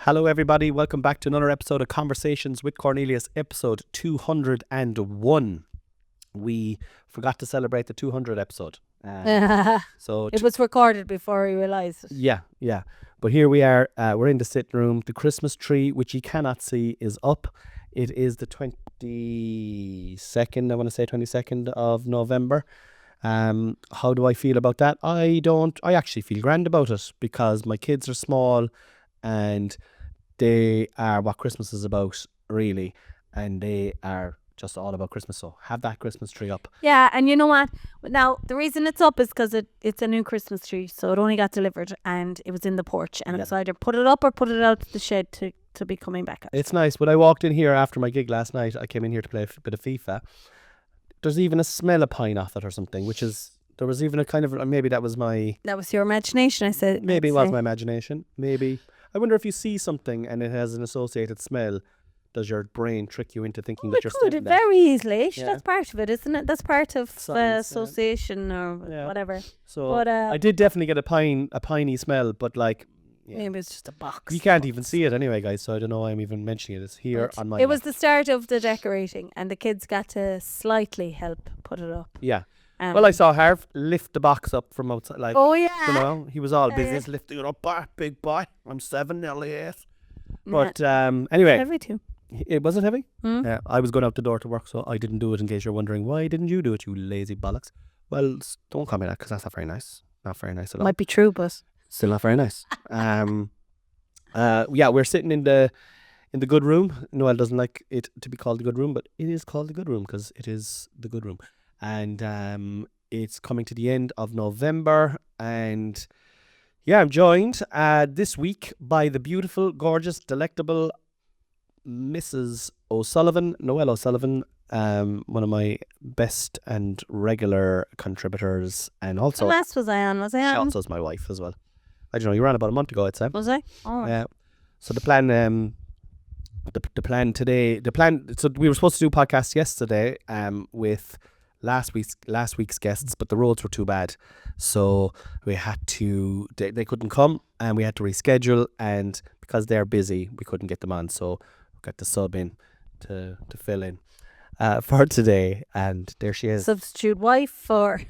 Hello everybody, welcome back to another episode of Conversations with Cornelius, episode 201. We forgot to celebrate the 200 episode. So it was recorded before we realised it. Yeah. But here we are, we're in the sitting room. The Christmas tree, which you cannot see, is up. It is the 22nd, I want to say 22nd of November. How do I feel about that? I actually feel grand about it because my kids are small and they are what Christmas is about, really. And they are just all about Christmas. So have that Christmas tree up. Yeah, and you know what? Now, the reason it's up is because it's a new Christmas tree. So it only got delivered and it was in the porch. And it was either put it up or put it out to the shed to be coming back out. It's nice. When I walked in here after my gig last night, I came in here to play a bit of FIFA. There's even a smell of pine off it or something, which is... There was even a kind of... Maybe that was my... That was your imagination, I said. Maybe it was my imagination. Maybe. I wonder if you see something and it has an associated smell, does your brain trick you into thinking that you're sitting there? Very easily. Yeah. That's part of it, isn't it? That's part of association or whatever. So but, I did definitely get a piney smell, but like... Yeah. Maybe it's just a box. You can't even see it anyway, guys, so I don't know why I'm even mentioning it. It's here on my... It was the start of the decorating and the kids got to slightly help put it up. Yeah. Well, I saw Harv lift the box up from outside. Like, oh, yeah. You know, he was all busy lifting it up. Big boy. I'm 7, nearly 8. But anyway. Heavy too. It wasn't heavy? Yeah. I was going out the door to work, so I didn't do it, in case you're wondering, why didn't you do it, you lazy bollocks? Well, don't call me that, because that's not very nice. Not very nice at all. Might be true, but... Still not very nice. Yeah, we're sitting in the good room. Noel doesn't like it to be called the good room, but it is called the good room because it is the good room. And it's coming to the end of November. And yeah, I'm joined this week by the beautiful, gorgeous, delectable Mrs. O'Sullivan, Noel O'Sullivan, one of my best and regular contributors. And also... What else was I on? She also is my wife as well. I don't know, you ran about a month ago, I'd say. Was I? Oh. Yeah. So the plan, the plan today, so we were supposed to do podcasts yesterday, with last week's guests, but the roads were too bad. So we had to, they couldn't come and we had to reschedule, and because they're busy, we couldn't get them on. So we got the sub in to fill in, for today. And there she is. Substitute wife for...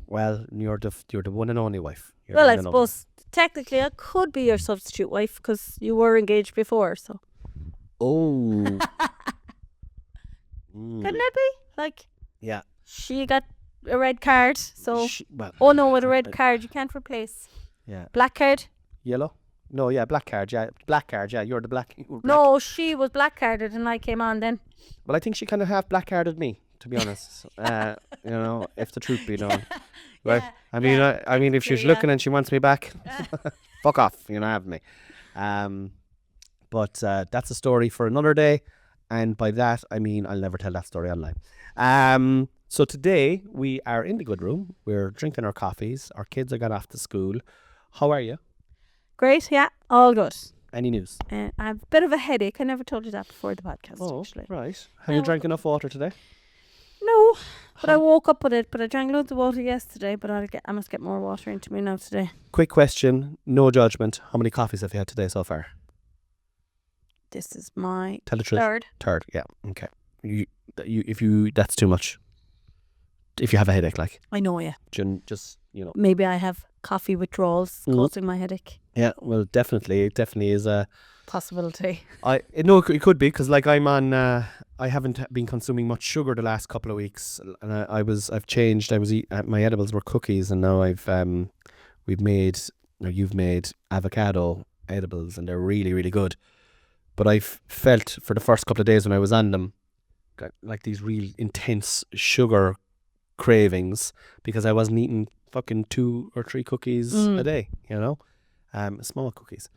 Well, you're the one and only wife. Well, I suppose technically I could be your substitute wife because you were engaged before, so. Oh. Couldn't it be? Like, yeah. She got a red card, so. Oh no, with a red card you can't replace. Yeah. Black card? Yellow? No, yeah, black card, yeah. Black card, yeah. You're the black. No, she was black carded and I came on then. Well, I think she kind of half black carded me, to be honest. You know, if the truth be known. Right? Yeah, I mean, if she's looking and she wants me back, fuck off, you know, have me. But that's a story for another day, and by that I mean I'll never tell that story online. So today we are in the good room. We're drinking our coffees. Our kids are gone off to school. How are you? Great, yeah, all good. Any news? I have a bit of a headache. I never told you that before the podcast. Actually. Right. Have you drank enough water today? No, but I woke up with it. But I drank loads of water yesterday. But I must get more water into me now today. Quick question, no judgment. How many coffees have you had today so far? This is my Tell the truth. Third, yeah. Okay. That's too much. If you have a headache, like. I know, yeah. Just, you know. Maybe I have coffee withdrawals causing my headache. Yeah, well, definitely. It definitely is a possibility. It could be, because like I'm on. I haven't been consuming much sugar the last couple of weeks, and I've changed. My edibles were cookies, and now you've made avocado edibles, and they're really, really good. But I've felt for the first couple of days when I was on them, got like these real intense sugar cravings because I wasn't eating fucking 2 or 3 cookies a day, you know, small cookies.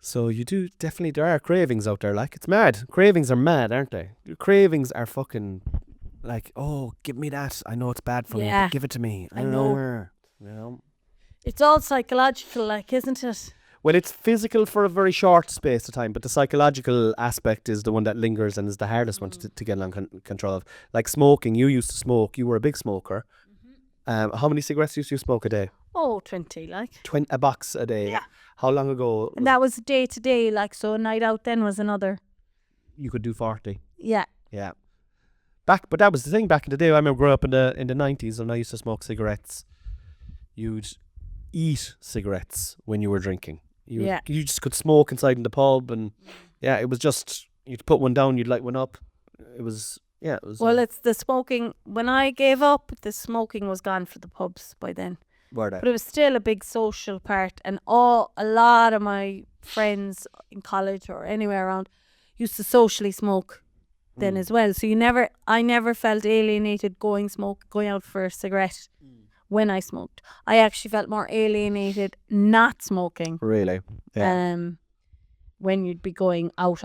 So you do definitely, there are cravings out there. Like, it's mad. Cravings are mad, aren't they? Cravings are fucking like, oh, give me that. I know it's bad for me, but give it to me. I don't know where, you know. It's all psychological, like, isn't it? Well, it's physical for a very short space of time, but the psychological aspect is the one that lingers and is the hardest one to get on control of. Like smoking, you used to smoke. You were a big smoker. How many cigarettes used you smoke a day? Oh, 20, like. 20, a box a day. Yeah. How long ago? And that was day to day, like, so a night out then was another. You could do 40. Yeah. Yeah. But that was the thing back in the day. I remember growing up in the 90s, and I used to smoke cigarettes. You'd eat cigarettes when you were drinking. You just could smoke inside in the pub, and yeah, it was just, you'd put one down, you'd light one up. It was. Well, it's the smoking. When I gave up, the smoking was gone for the pubs by then. Were they? But it was still a big social part, and a lot of my friends in college or anywhere around used to socially smoke then as well. So I never felt alienated going out for a cigarette when I smoked. I actually felt more alienated not smoking. Really? Yeah. When you'd be going out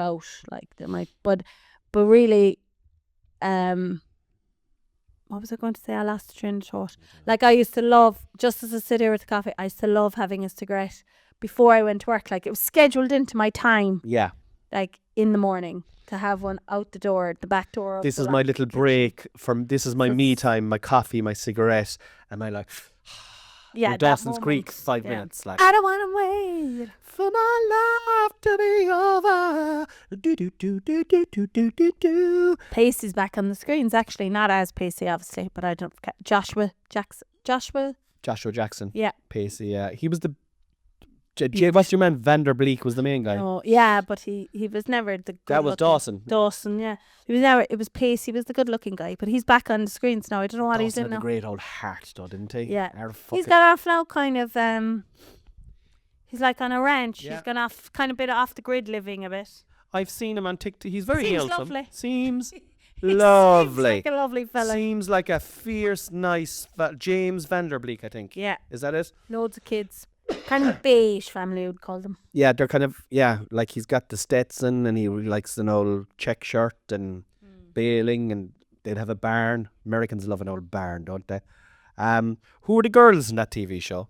like there might, but really. What was I going to say? I lost the train of thought. Like, I used to love, just as I sit here with the coffee, I used to love having a cigarette before I went to work. Like, it was scheduled into my time. Yeah. Like, in the morning, to have one out the door, the back door. This is my little break this is my me time, my coffee, my cigarette, and my like. Yeah, Dawson's Creek, 5 minutes. Like, I don't want to wait for my life to be over. Do do do do do do do do do. Pacey's back on the screens, actually. Not as Pacey, obviously, but I don't forget. Joshua Jackson. Yeah. Pacey, yeah. He was the... what's your man? Vanderbeek was the main guy. Oh, yeah, but he was never the good That was Dawson. Dawson, yeah. It was Pacey, he was the good looking guy, but he's back on the screens now. I don't know what Dawson he's in had now. a great old heart, though, didn't he? Yeah. He's got off now kind of, he's like on a ranch. Yeah. He's gone off, kind of bit off the grid living a bit. I've seen him on TikTok. He's very Seems handsome. lovely. Seems He lovely. seems like a lovely fella. Seems like a fierce, nice... James Vanderbeek, I think. Yeah. Is that it? Loads of kids. Kind of beige family, I would call them. Yeah, they're kind of, like he's got the Stetson and he really likes an old check shirt and bailing, and they'd have a barn. Americans love an old barn, don't they? Who are the girls in that TV show?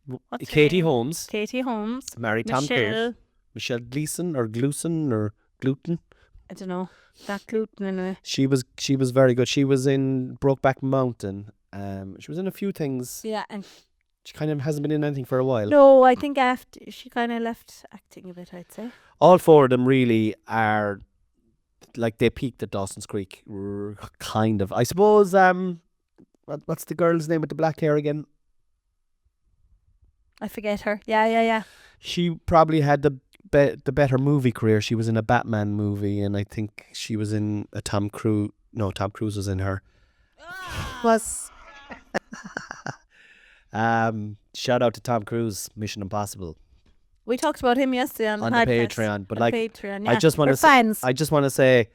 What's her Katie name? Holmes. Katie Holmes. Married Tom Cruise. Michelle Gleason or Gluten. I don't know. That gluten anyway. She was very good. She was in Brokeback Mountain. She was in a few things. Yeah, and She kind of hasn't been in anything for a while. no, I think after she kind of left acting a bit, I'd say. All four of them really are, like, they peaked at Dawson's Creek, kind of. I suppose, what's the girl's name with the black hair again? I forget her. Yeah. She probably had the better movie career. She was in a Batman movie, and I think she was in a Tom Cruise. No, Tom Cruise was in her. Was... shout out to Tom Cruise, Mission Impossible. We talked about him yesterday on the podcast. Patreon, but On like, Patreon, I just want We're to say, fans. I just want to say,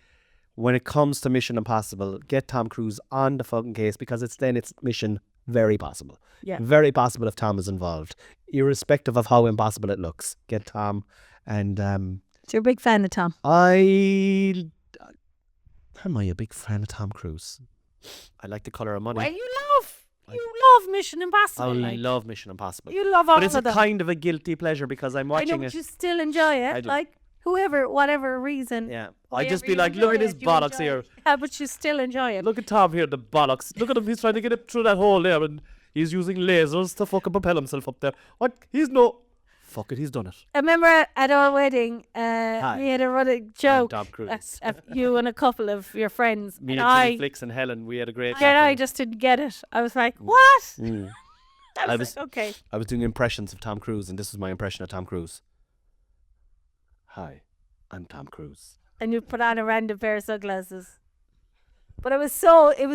when it comes to Mission Impossible, get Tom Cruise on the fucking case, because it's Mission very possible. Yeah. Very possible if Tom is involved, irrespective of how impossible it looks. Get Tom, and So you're a big fan of Tom. am I a big fan of Tom Cruise? I like The Colour of Money. Well, you love Mission Impossible. I like. love Mission Impossible. You love all But it's a of them. kind of a guilty pleasure because I'm I know, watching but it. you still enjoy it. I do. Like, whatever reason. Yeah. Why I'd just ever be you like, look enjoy at his it, you bollocks enjoy here. it. Yeah, but you still enjoy it. Look at Tom here, the bollocks. Look at him, he's trying to get it through that hole there, and he's using lasers to fucking propel himself up there. What? Fuck it, he's done it. I remember at our wedding, we had a running joke. Tom Cruise. You and a couple of your friends. Me and and I, Tilly Flicks and Helen, we had a great yeah, I chat. just didn't get it. I was like, what? Mm. I was like, okay. I was doing impressions of Tom Cruise, and this was my impression of Tom Cruise. Hi, I'm Tom Cruise. And you put on a random pair of sunglasses. But it was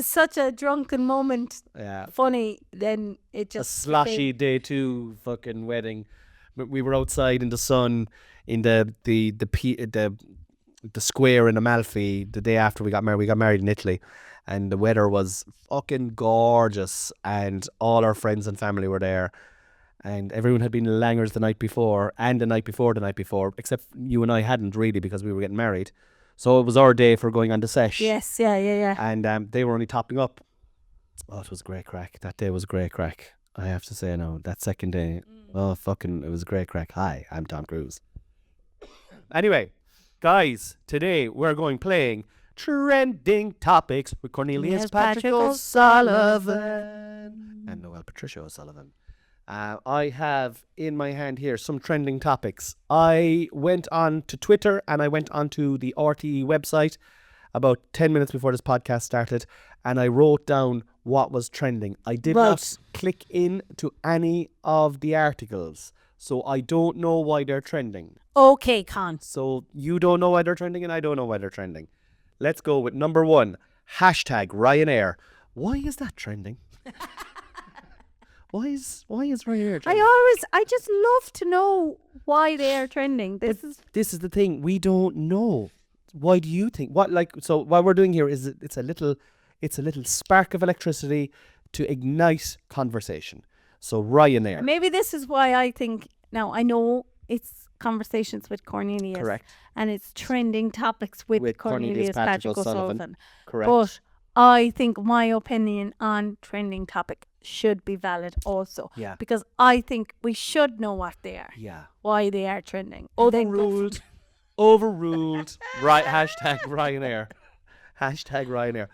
such a drunken moment. Yeah. Funny. Then it A just sloshy day 2 fucking wedding. We were outside in the sun in the square in Amalfi the day after we got married. We got married in Italy, and the weather was fucking gorgeous, and all our friends and family were there, and everyone had been langers the night before and the night before, except you and I hadn't really because we were getting married. So it was our day for going on the sesh. Yes, yeah. And they were only topping up. Oh, it was great crack. That day was great crack. I have to say, no, that second day, it was great crack. Hi, I'm Tom Cruise. Anyway, guys, today we're playing Trending Topics with Cornelius Yes, Patrick Patrick O'Sullivan and Noel Patricia O'Sullivan. I have in my hand here some trending topics. I went on to Twitter and I went onto the RTE website about 10 minutes before this podcast started, and I wrote down what was trending. I did not click into any of the articles, so I don't know why they're trending. Okay, Con. So you don't know why they're trending and I don't know why they're trending. Let's go with number 1. Hashtag Ryanair. Why is that trending? Why is Ryanair trending? I just love to know why they are trending. This maybe this is why I think, now I know it's Conversations with Cornelius. Correct. And it's trending topics with Cornelius Patrick O'Sullivan. Correct. But I think my opinion on trending topic should be valid also. Yeah. Because I think we should know what they are. Yeah. Why they are trending. Overruled. Overruled. Right. Hashtag Ryanair. Hashtag Ryanair.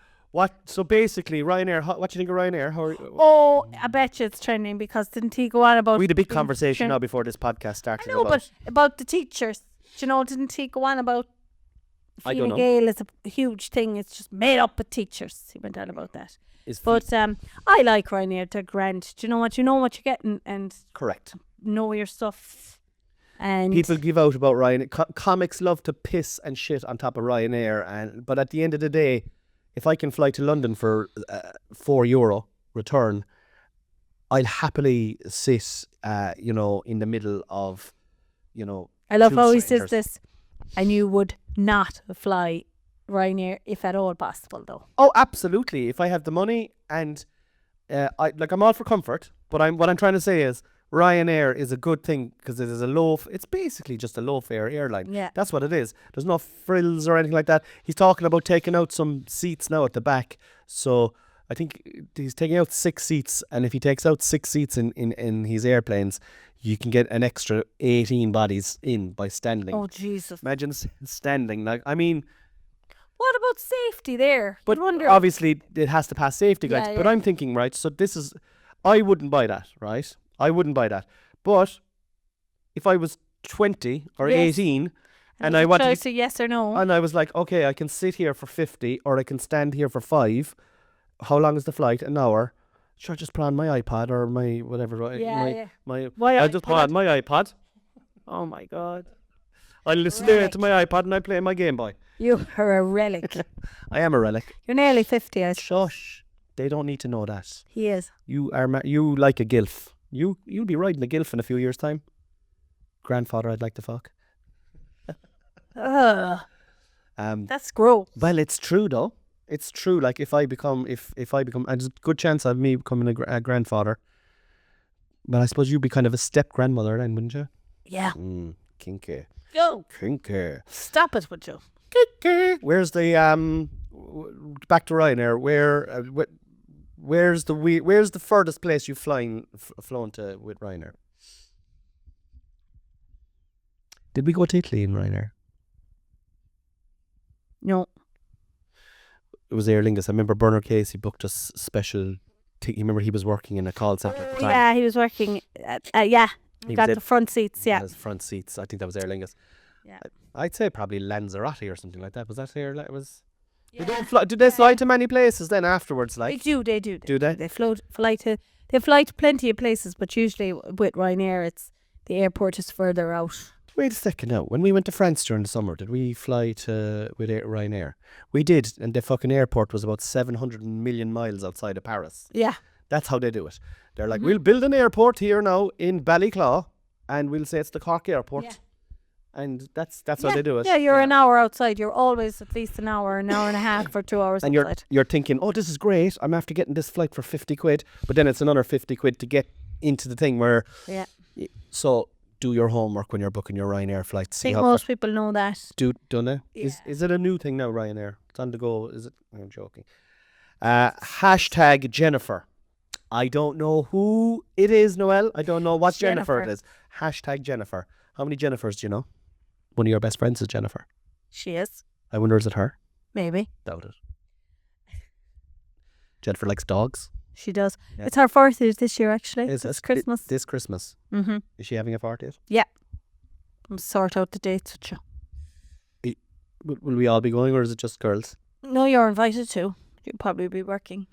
So basically, Ryanair. What do you think of Ryanair? Oh, I bet you it's trending because didn't he go on about... We had a big conversation now before this podcast started. I know, but about the teachers. Do you know, didn't he go on about I don't Fine know. Gael is a huge thing. It's just made up of teachers. He went on about that. But I like Ryanair. They're grand. Do you know what? You know what you're getting and correct. know your stuff. And People give out about Ryanair. Comics love to piss and shit on top of Ryanair, but at the end of the day, if I can fly to London for €4 return, I'll happily sit, in the middle of, I love tube how he says strangers. this. And you would not fly Ryanair if at all possible, though. Oh, absolutely. If I have the money and I'm all for comfort, but what I'm trying to say is Ryanair is a good thing because it is it's basically just a low fare airline. Yeah. That's what it is. There's no frills or anything like that. He's talking about taking out some seats now at the back. So I think he's taking out 6 seats, and if he takes out 6 seats in his airplanes, you can get an extra 18 bodies in by standing. Oh, Jesus. Imagine standing. What about safety there? But I wonder. obviously it has to pass safety guides. Yeah, But yeah. I'm thinking, right, so I wouldn't buy that, right? I wouldn't buy that. But if I was 20 or Yes. 18 and There's I a wanted choice to, of yes or no. and I was like, okay, I can sit here for 50 or I can stand here for 5. How long is the flight? An hour. Sure, just put on my iPad or my whatever. Right? Yeah. My Why I just put on my iPad. Oh my God. I listen to my iPad and I play my Game Boy. You are a relic. I am a relic. You're nearly 50, I suppose. Shush. They don't need to know that. He is. You are you like a gilf. You'll be riding a gilf in a few years' time. Grandfather, I'd like to fuck. Ugh, Um, that's gross. well, it's true though. It's true. Like if I become, and there's a good chance of me becoming a grandfather. But I suppose you'd be kind of a step grandmother then, wouldn't you? Yeah. Kinky. Go. Kinky. Stop it, would you? Kinky. Where's the back to Ryanair? Where's the furthest place you've flown to with Ryanair? Did we go to Italy in Ryanair? No. It was Aer Lingus. I remember Bernard Casey booked us special. You remember he was working in a call centre at the time. Yeah, he was working. Yeah. He Got was the front seats, yeah. His front seats. I think that was Aer Lingus. Yeah. I'd say probably Lanzarote or something like that. Was that Aer? It was. They don't fly. Do they fly to many places then afterwards? They Like, do. do they? They fly to plenty of places, but usually with Ryanair, the airport is further out. Wait a second now. When we went to France during the summer, did we fly with Ryanair? We did, and the fucking airport was about 700 million miles outside of Paris. Yeah. That's how they do it. They're like, we'll build an airport here now in Ballyclaw, and we'll say it's the Cork airport. Yeah. And that's how they do it. Yeah, you're an hour outside. You're always at least an hour and a half or 2 hours And outside. you're thinking, oh, this is great. I'm after getting this flight for 50 quid. But then it's another 50 quid to get into the thing where... Yeah. So do your homework when you're booking your Ryanair flights. I think most people know that. Don't they? Yeah. Is it a new thing now, Ryanair? It's on the go, is it? I'm joking. Hashtag Jennifer. I don't know who it is, Noelle. I don't know what Jennifer it is. Hashtag Jennifer. How many Jennifers do you know? One of your best friends is Jennifer. She is. I wonder, is it her? Maybe. Doubt it. Jennifer likes dogs. She does. Yeah. It's her 40th this year, actually. Is It's it? Christmas. This Christmas. Mm-hmm. Is she having a 40th? I'm sort out the dates with you. Will we all be going, or is it just girls? No, you're invited too. You'll probably be working.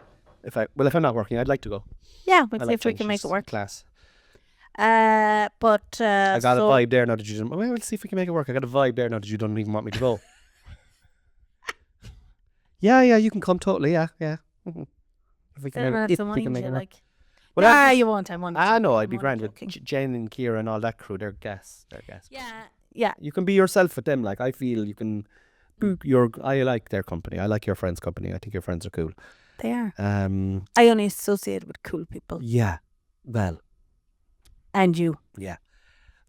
If I'm not working, I'd like to go. Yeah, we'll I see like if we can make Jenny's it work. Class. But I got a vibe there now that you didn't. Well, we'll see if we can make it work. I got a vibe there now that you don't even want me to go. Yeah, you can come totally. Yeah. Mhm. If we They'll have if to we can mind make you, it work. like. Well, Ah, you won't. I won't. I know. I'd I'm be only grand with joking. Jen and Kira and all that crew. They're guests. Yeah. You can be yourself with them. Like, I feel you can. I like their company. I like your friends' company. I think your friends are cool. They are. I only associate with cool people. Yeah. Well. And you. Yeah.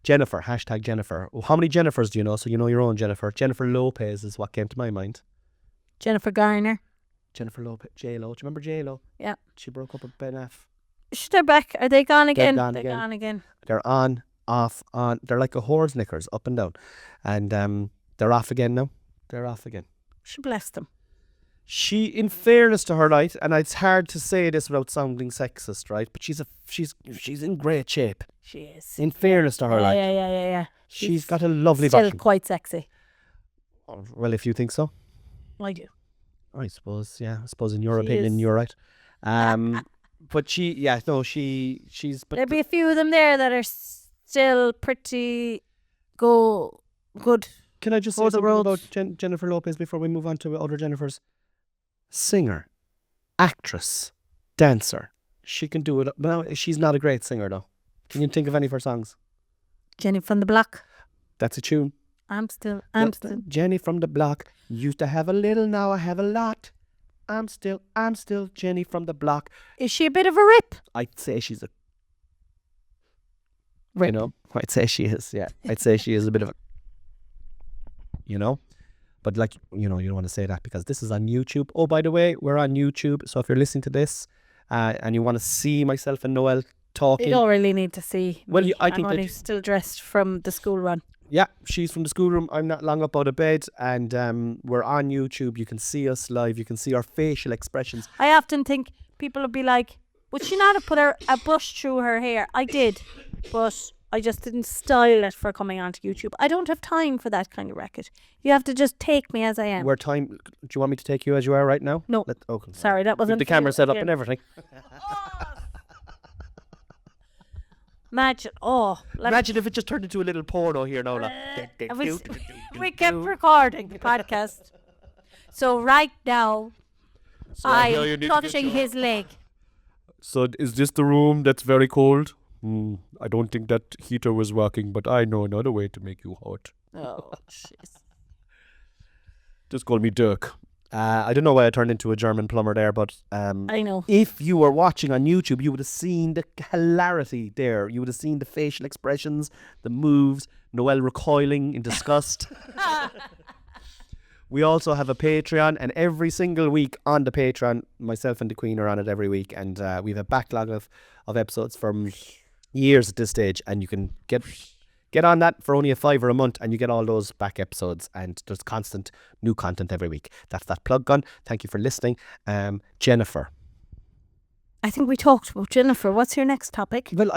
Jennifer. # Jennifer. Oh, how many Jennifers do you know? So you know your own Jennifer. Jennifer Lopez is what came to my mind. Jennifer Garner. Jennifer Lopez. J-Lo. Do you remember J-Lo? Yeah. She broke up with Ben Aff. They're back. Are they gone again? gone They're again. gone again. They're on, off, on. They're like a whore's knickers, up and down. And they're off again now. They're off again. Should bless them. She, in fairness to her, right, and it's hard to say this without sounding sexist, right, but she's in great shape. She is. In fairness to her, like, Yeah. she's got a lovely Still body. quite sexy. Well, if you think so. I do. I suppose, yeah. I suppose in your She opinion, is. you're right. But she's. But There'll be a few of them there that are still pretty good. Can I just say Go the something roads. about Jennifer Lopez before we move on to other Jennifers? Singer, actress, dancer. She can do it. No, she's not a great singer, though. Can you think of any of her songs? Jenny from the block. That's a tune. I'm still. Jenny from the block. Used to have a little, now I have a lot. I'm still Jenny from the block. Is she a bit of a rip? I'd say she's a. Rip. You know, I'd say she is. Yeah, I'd say she is a bit of a. You know, but like, you know, you don't want to say that because this is on YouTube. Oh, by the way, we're on YouTube. So if you're listening to this, and you want to see myself and Noel talking, You don't really need to see. Well, me. I think I'm that- only still dressed from the school run. yeah, she's from the schoolroom. I'm not long up out of bed, and we're on YouTube. You can see us live. You can see our facial expressions. I often think people will be like, would she not have put a brush through her hair? I did, but I just didn't style it for coming onto YouTube. I don't have time for that kind of racket. You have to just take me as I am. Do you want me to take you as you are right now? No. Okay. Sorry, that wasn't With the for you camera set up again. and everything. Imagine, Imagine if it just turned into a little porno here now. we kept recording the podcast. So right now, I'm touching his leg. So is this the room that's very cold? I don't think that heater was working, but I know another way to make you hot. Oh, jeez. Just call me Dirk. I don't know why I turned into a German plumber there, but I know. if you were watching on YouTube, you would have seen the hilarity there. You would have seen the facial expressions, the moves, Noelle recoiling in disgust. We also have a Patreon, and every single week on the Patreon, myself and the Queen are on it every week, and we have a backlog of episodes from years at this stage, and you can get on that for only $5 a month, and you get all those back episodes, and there's constant new content every week. That's that plug gun. Thank you for listening. Jennifer. I think we talked about Jennifer. What's your next topic? Well,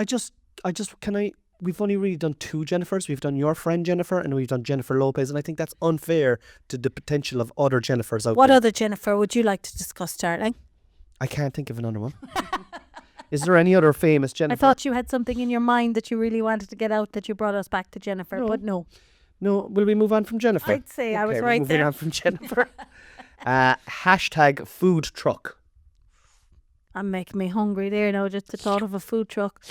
we've only really done two Jennifers. We've done your friend Jennifer, and we've done Jennifer Lopez, and I think that's unfair to the potential of other Jennifers out What there. other Jennifer would you like to discuss, darling? I can't think of another one. Is there any other famous Jennifer? I thought you had something in your mind that you really wanted to get out that you brought us back to Jennifer, No. but no. No, will we move on from Jennifer? I'd say I was Okay, right moving there. on from Jennifer. #food truck. I'm making me hungry there now, just the thought of a food truck.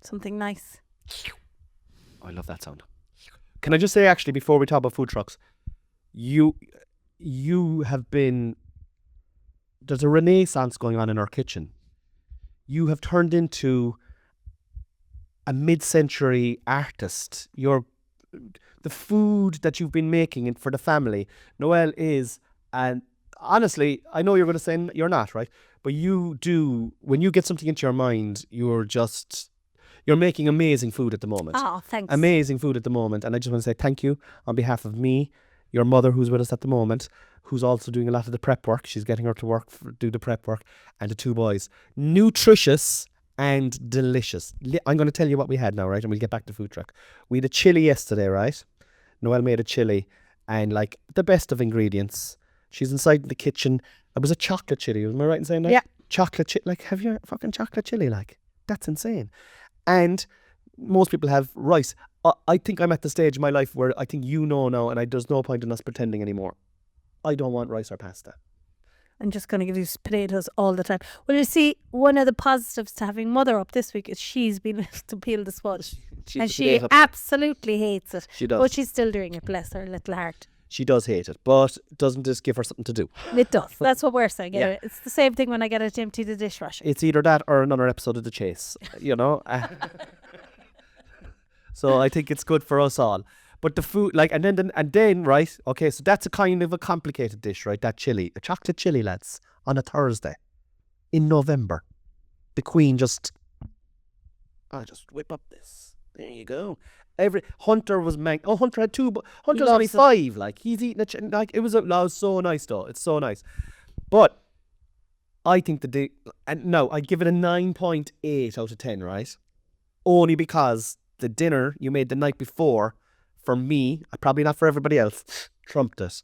Something nice. I love that sound. Can I just say, actually, before we talk about food trucks, you have been... There's a renaissance going on in our kitchen. You have turned into a mid-century artist. The food that you've been making for the family, Noelle is, and honestly, I know you're going to say you're not, right? But you do, when you get something into your mind, you're making amazing food at the moment. Oh, thanks. Amazing food at the moment. And I just want to say thank you on behalf of me, your mother who's with us at the moment, who's also doing a lot of the prep work. She's getting her to work, do the prep work, and the 2 boys. Nutritious and delicious. I'm going to tell you what we had now, right? And we'll get back to food truck. We had a chili yesterday, right? Noelle made a chili, and like the best of ingredients. She's inside the kitchen. It was a chocolate chili. Am I right in saying that? Yeah. Chocolate chili. Like, have you fucking chocolate chili? Like, that's insane. And most people have rice. I think I'm at the stage in my life where I think now, and there's no point in us pretending anymore. I don't want rice or pasta. I'm just going to give you potatoes all the time. Well, you see, one of the positives to having Mother up this week is she's been able to peel the sponge. And she absolutely hates it. She does. But she's still doing it, bless her little heart. She does hate it, but doesn't this give her something to do? It does. That's what we're saying. Yeah. It's the same thing when I get her to empty the dishwasher. It's either that or another episode of The Chase, you know? So I think it's good for us all. But the food, like, and then, right? Okay, so that's a kind of a complicated dish, right? That chili, a chocolate chili, lads, on a Thursday in November. The Queen I just whip up this. There you go. Hunter was Hunter had 2, but Hunter's only 5. Like, he's eating it was so nice though. It's so nice. But I think I'd give it a 9.8 out of 10, right? Only because the dinner you made the night before, for me, probably not for everybody else, trumped it.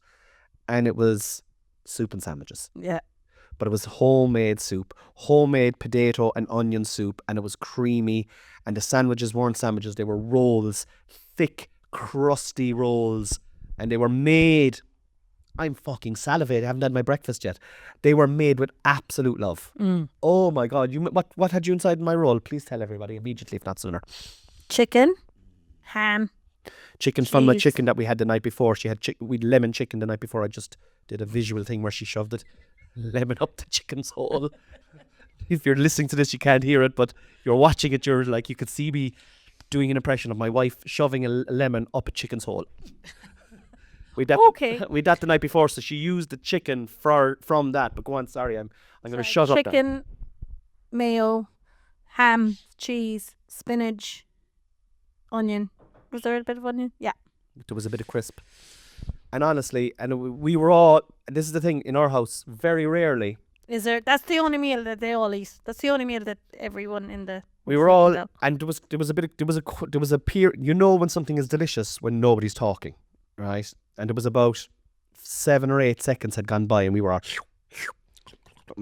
And it was soup and sandwiches. Yeah. But it was homemade soup, homemade potato and onion soup, and it was creamy. And the sandwiches weren't sandwiches, they were rolls, thick, crusty rolls. And they were made, I'm fucking salivating, I haven't had my breakfast yet. They were made with absolute love. Oh my God, what had you inside my roll? Please tell everybody immediately, if not sooner. Chicken, ham, chicken from my chicken that we had the night before. She had we lemon chicken the night before. I just did a visual thing where she shoved it lemon up the chicken's hole. If you're listening to this, you can't hear it, but you're watching it. You're like, you could see me doing an impression of my wife shoving a lemon up a chicken's hole. We that the night before, so she used the chicken from that. But go on, sorry, I'm going to shut up. Chicken, mayo, ham, cheese, spinach, onion. Was there a bit of onion? Yeah. There was a bit of crisp. And honestly, we were all, this is the thing, in our house, very rarely. That's the only meal that they all eat. That's the only meal that everyone in the... We were all, and there was a period, you know when something is delicious when nobody's talking, right? And it was about 7 or 8 seconds had gone by and we were all,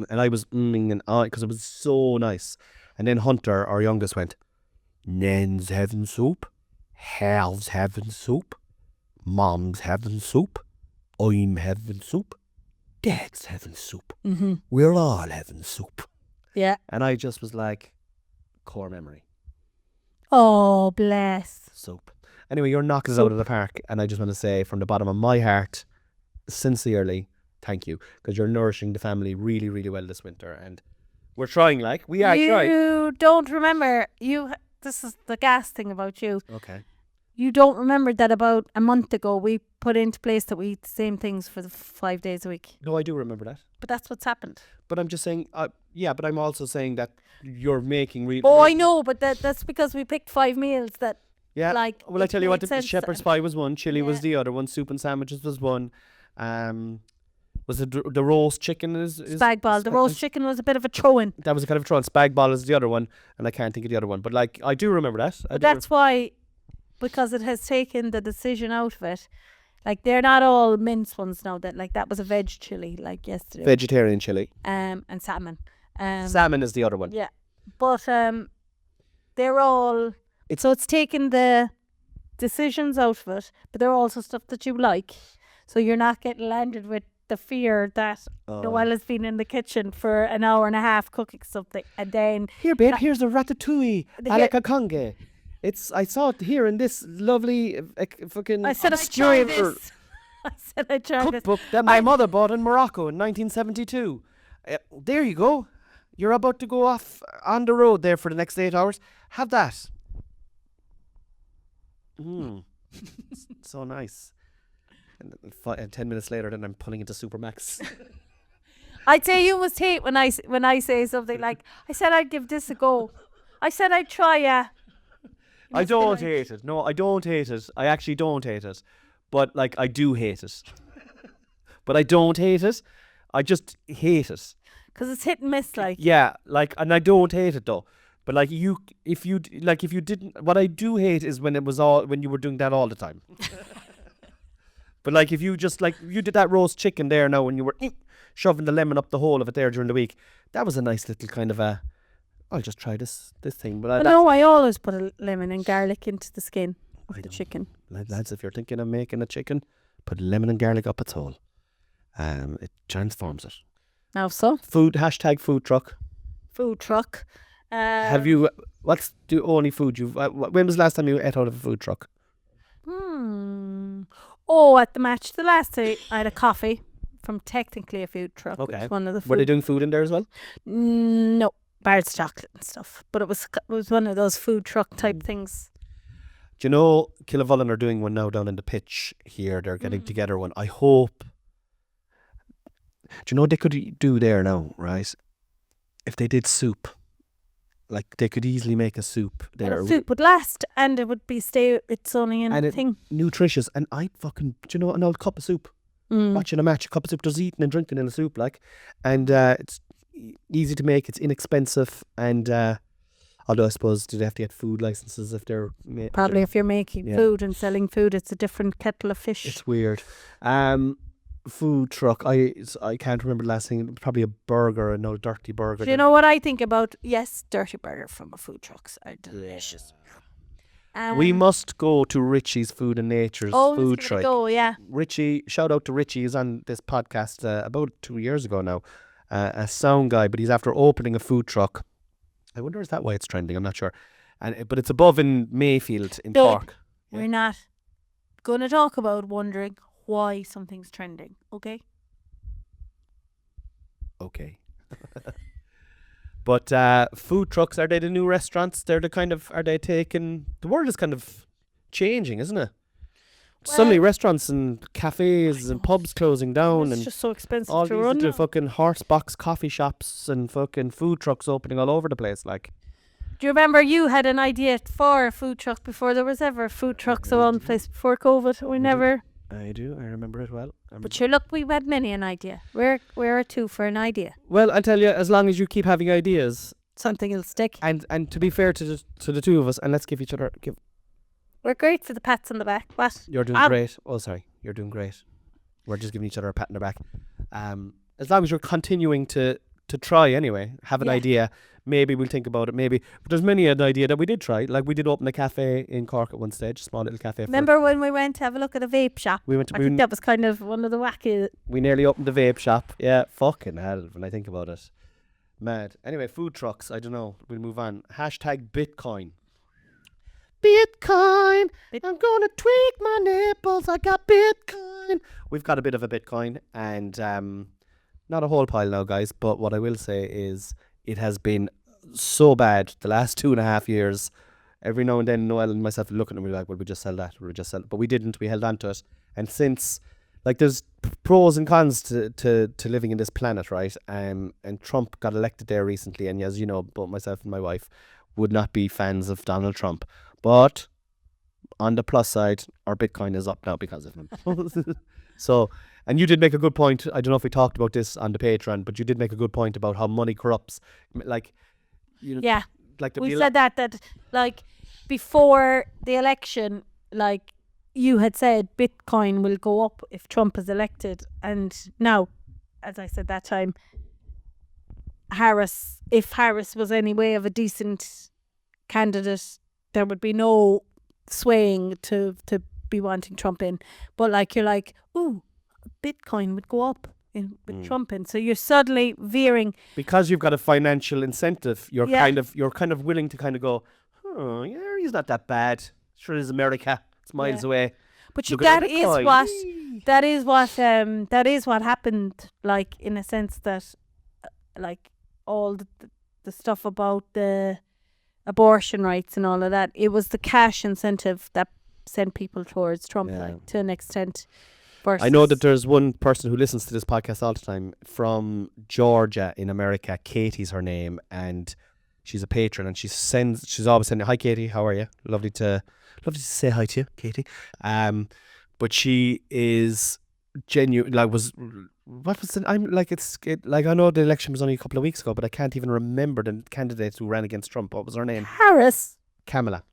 and I was and because it was so nice. And then Hunter, our youngest, went, Nan's having soup, Hal's having soup, Mom's having soup, I'm having soup, Dad's having soup. Mm-hmm. We're all having soup. Yeah. And I just was like, core memory. Oh, bless. Soup. Anyway, you're knocking it out of the park, and I just want to say from the bottom of my heart, sincerely, thank you, because you're nourishing the family really, really well this winter, and we're trying. We are trying. You don't remember this is the gas thing about you. Okay. You don't remember that about a month ago we put into place that we eat the same things for the 5 days a week. No, I do remember that. But that's what's happened. But I'm just saying, but I'm also saying that you're making real... Oh, I know, but that's because we picked 5 meals that... Yeah, well, I tell you what, the shepherd's pie was one, chili was the other one, soup and sandwiches was one. Was it the roast chicken? Spag bol. The roast chicken was a bit of a throw-in. That was a kind of throw-in. Spag bol is the other one, and I can't think of the other one. But I do remember that. But that's why, because it has taken the decision out of it. They're not all mince ones now. That was a veg chili, yesterday. Vegetarian chili. And salmon. Salmon is the other one. Yeah, but they're all... So it's taken the decisions out of it, but they're also stuff that you like. So you're not getting landed with the fear that Noelle has been in the kitchen for an hour and a half cooking something, and then... Here, babe, here's a ratatouille a la cacongue. I saw it here in this lovely fucking... I said I tried this. Cookbook that my mother bought in Morocco in 1972. There you go. You're about to go off on the road there for the next 8 hours. Have that. So nice. And 10 minutes later, then I'm pulling into Supermax. I'd say you must hate when I say something like, I said I'd give this a go. I said I'd try I don't hate it. No, I don't hate it. I actually don't hate it. But I do hate it. but I don't hate it. I just hate it. Because it's hit and miss, like. Yeah, like, and I don't hate it though. But like if you didn't, what I do hate is when you were doing that all the time. But like if you just like you did that roast chicken there now when you were shoving the lemon up the whole of it there during the week, that was a nice little kind of a. I'll just try this thing. But No, I always put a lemon and garlic into the skin of the chicken. Lads, if you're thinking of making a chicken, put lemon and garlic up its hole. It transforms it. Now so Food #food truck. food truck. Have you? What's the only food you've? When was the last time you ate out of a food truck? Oh, at the match, the last day I had a coffee from technically a food truck. Okay. Which is one of the food. Were they doing food in there as well? No, bars of chocolate and stuff. But it was one of those food truck type things. Do you know Killavullen are doing one now down in the pitch here? They're getting together one. I hope. Do you know what they could do there now, right? If they did soup. Like they could easily make a soup there. The soup would last and it would be it's only in a thing. Nutritious. And I'd fucking, do you know, an old cup of soup. Watching a match, a cup of soup, just eating and drinking in a soup, like. And it's easy to make, it's inexpensive. And although I suppose, do they have to get food licenses if they're... Probably if you're making food and selling food, it's a different kettle of fish. It's weird. Food truck, I can't remember the last thing, probably a burger, a dirty burger. Do you know what I think about? Yes, dirty burger from a food trucks are delicious. We must go to Richie's Food and Nature's food truck. Go, yeah. Richie, shout out to Richie, he's on this podcast about 2 years ago now. A sound guy, but he's after opening a food truck. I wonder, is that why it's trending? I'm not sure. But it's above in Mayfield in Cork. We're not going to talk about wondering why something's trending, okay? Okay. But food trucks, are they the new restaurants? They're the kind of, are they taking, the world is kind of changing, isn't it? Well, suddenly restaurants and cafes and pubs closing down. It's and just so expensive all to these run. little fucking horse box coffee shops and fucking food trucks opening all over the place, like. Do you remember you had an idea for a food truck before there was ever food trucks around the place before COVID? We never... I do. I remember it well. But sure, look, we've had many an idea. We're a two for an idea. Well, I'll tell you, as long as you keep having ideas, something will stick. And to be fair to the two of us, and let's give each other We're great for the pats on the back. What? You're doing great. Oh, sorry, you're doing great. We're just giving each other a pat on the back. As long as you're continuing to try anyway, have an idea. Maybe we'll think about it. Maybe, but there's many an idea that we did try. Like we did open a cafe in Cork at one stage, a small little cafe. Remember when we went to have a look at a vape shop? We went. I think that was kind of one of the wacky. We nearly opened the vape shop. Yeah, fucking hell. When I think about it, mad. Anyway, food trucks. I don't know. We'll move on. #Bitcoin. Bitcoin. I'm gonna tweak my nipples. I got Bitcoin. We've got a bit of a Bitcoin, and not a whole pile now, guys. But what I will say is, it has been so bad the last 2.5 years. Every now and then Noel and myself look at them and we're like, well, we just sell that, but we didn't. We held on to it. And since, like, there's pros and cons to living in this planet, right? And Trump got elected there recently, and as you know, both myself and my wife would not be fans of Donald Trump, but on the plus side, our Bitcoin is up now because of him. So, and you did make a good point. I don't know if we talked about this on the Patreon, but you did make a good point about how money corrupts. Like, you know, yeah, like we said that like before the election, like you had said, Bitcoin will go up if Trump is elected, and now, as I said that time, if Harris was any way of a decent candidate, there would be no swaying to be wanting Trump in. But like you're like, ooh, Bitcoin would go up with Trump in, so you're suddenly veering because you've got a financial incentive. You're kind of willing to kind of go, oh yeah, he's not that bad. Sure, it is America. It's miles away. But that is what happened. Like in a sense that, like all the stuff about the abortion rights and all of that, it was the cash incentive that sent people towards Trump, like to an extent. I know that there's one person who listens to this podcast all the time from Georgia in America. Katie's her name, and she's a patron, and she's always sending, hi Katie, how are you? Lovely to say hi to you, Katie. But she is genuine, like was what was it? I'm like like I know the election was only a couple of weeks ago, but I can't even remember the candidate who ran against Trump. What was her name? Harris. Kamala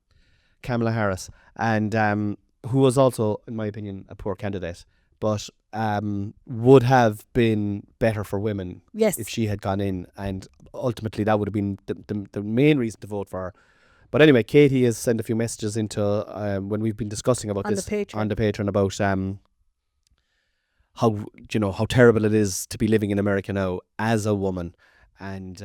Harris, and who was also, in my opinion, a poor candidate, but would have been better for women Yes. if she had gone in, and ultimately that would have been the main reason to vote for her. But anyway, Katie has sent a few messages into when we've been discussing about On this the Patreon. on the Patreon about how terrible it is to be living in America now as a woman, and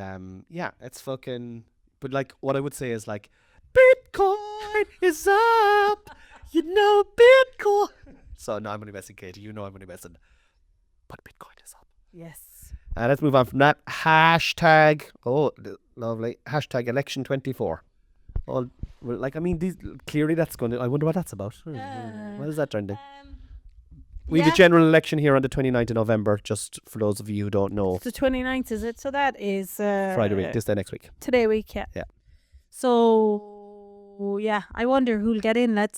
yeah, it's fucking. But like, what I would say is like, Bitcoin is up, Bitcoin. So no, I'm only messing, Katie. You know I'm only messing, but Bitcoin is up. Yes. Let's move on from that. Hashtag, lovely. Hashtag election 24. Well, like, I mean, clearly that's going to, I wonder what that's about. What is that trending? We have a general election here on the 29th of November, just for those of you who don't know. It's the 29th, is it? So that is Friday week, this day next week. Today week, yeah. Yeah. So, yeah, I wonder who'll get in. I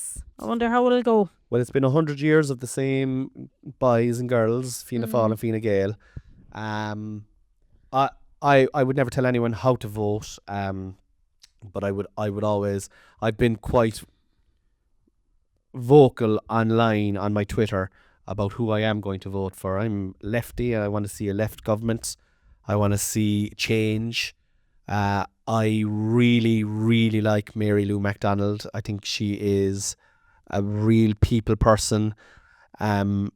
wonder how it'll go. Well, it's been 100 years of the same boys and girls, Fianna Fáil and Fine Gael. I would never tell anyone how to vote, but I would always, I've been quite vocal online on my Twitter about who I am going to vote for. I'm lefty. I want to see a left government. I want to see change. I really, really like Mary Lou MacDonald. I think she is a real people person. And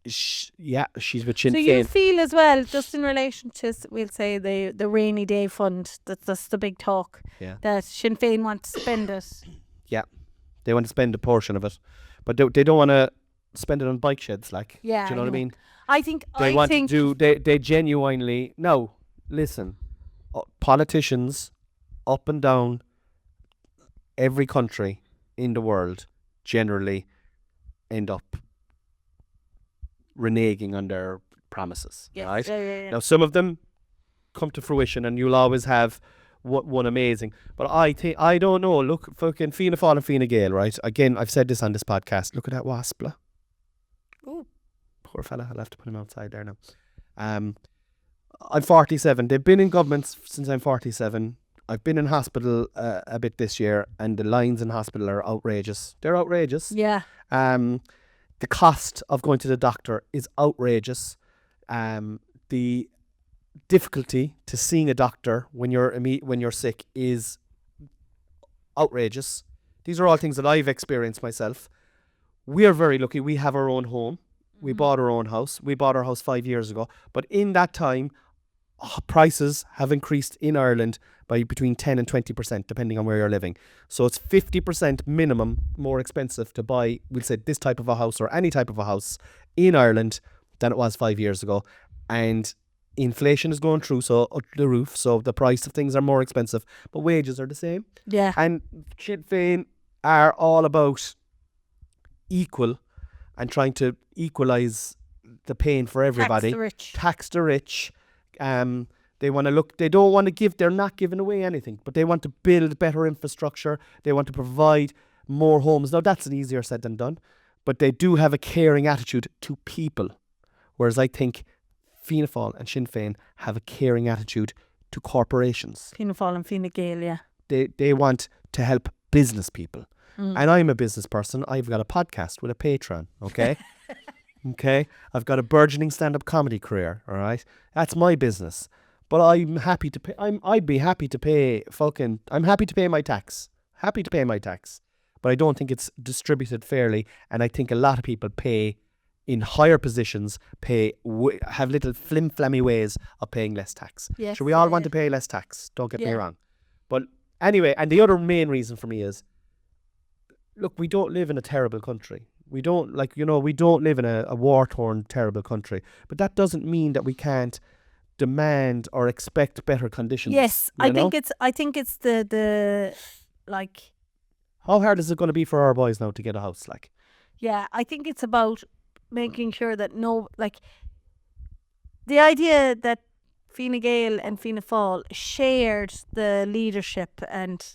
she's with Sinn So Féin. you feel as well, just in relation to, we'll say, the rainy day fund, that's the big talk, that Sinn Féin want to spend it. Yeah, they want to spend a portion of it, but they don't want to spend it on bike sheds, like. Yeah, do you know what I mean? I think They genuinely, no, listen, politicians up and down every country in the world generally end up reneging on their promises, right? Yeah. Now, some of them come to fruition, and you'll always have one amazing. But I don't know. Look, fucking Fianna Fáil and Fine Gael, right? Again, I've said this on this podcast. Look at that waspla. Oh, poor fella. I'll have to put him outside there now. I'm 47. They've been in governments since I'm 47. I've been in hospital a bit this year, and the lines in hospital are outrageous. They're outrageous. Yeah. The cost of going to the doctor is outrageous. The difficulty to seeing a doctor when you're sick is outrageous. These are all things that I've experienced myself. We are very lucky. We have our own home. We bought our own house. We bought our house 5 years ago. But in that time, prices have increased in Ireland by between 10 and 20%, depending on where you're living. So it's 50% minimum more expensive to buy, we'll say, this type of a house or any type of a house in Ireland than it was 5 years ago. And inflation is going through the roof, so the price of things are more expensive, but wages are the same. Yeah. And Sinn Féin are all about equal and trying to equalise the pain for everybody. Tax the rich. They want to look. They don't want to give. They're not giving away anything, but they want to build better infrastructure. They want to provide more homes. Now that's an easier said than done, but they do have a caring attitude to people, whereas I think Fianna Fáil and Sinn Féin have a caring attitude to corporations. Fianna Fáil and Fine Gael, yeah. They want to help business people. And I'm a business person. I've got a podcast with a Patreon, okay? Okay? I've got a burgeoning stand-up comedy career, all right? That's my business. But I'm happy to pay, I'd be happy to pay I'm happy to pay my tax. Happy to pay my tax. But I don't think it's distributed fairly, and I think a lot of people pay in higher positions, have little flim-flammy ways of paying less tax. Yes, So we all want to pay less tax, don't get me wrong. But anyway, and the other main reason for me is, look, we don't live in a terrible country. We don't live in a war-torn, terrible country. But that doesn't mean that we can't demand or expect better conditions. Yes, I think it's the like. How hard is it going to be for our boys now to get a house? Like, yeah, I think it's about making sure that the idea that Fine Gael and Fianna Fáil shared the leadership and